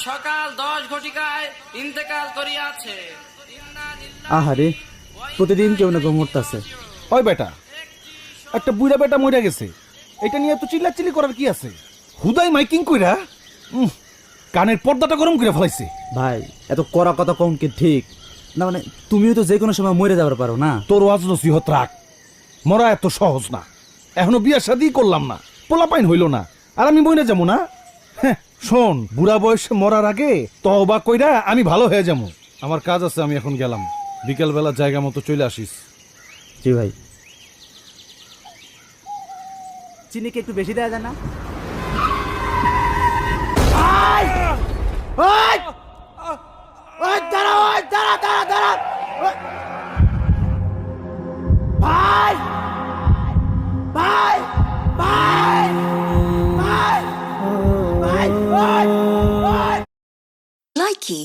সকাল 10 ঘটিকায় ইন্তেকাল করিয়াছে। আহারে, প্রতিদিন কেউ না কেউ মরতাছে। ওই বেটা, একটা বুইড়া বেটা মরে গেছে, এটা নিয়ে তো চিল্লাচিল্লি করার কি আছে? হুদাই মাইকিং কইরা কানের পর্দাটা গরম করে ফেলাইছে। ভাই, এত কড়া কথা কম কি ঠিক না? মানে তুমিও তো যে কোনো সময় মরে যাবার পারো না। তোর ওয়াজ নসিহত রাখ, মরা এত সহজ না। এখনো বিয়া শাদি করলাম না, পোলাপাইন হইল না, আর আমি মরে যাবো না? হ্যাঁ, শোন, বুড়া বয়সে মরার আগে তওবা কইরা আমি ভালো হয়ে যাবো। আমার কাজ আছে, আমি এখন গেলাম। বিকেলবেলা জায়গা মতো চলে আসিস। জি ভাই। চিনি কি একটু বেশি দেওয়া যায় না? Likey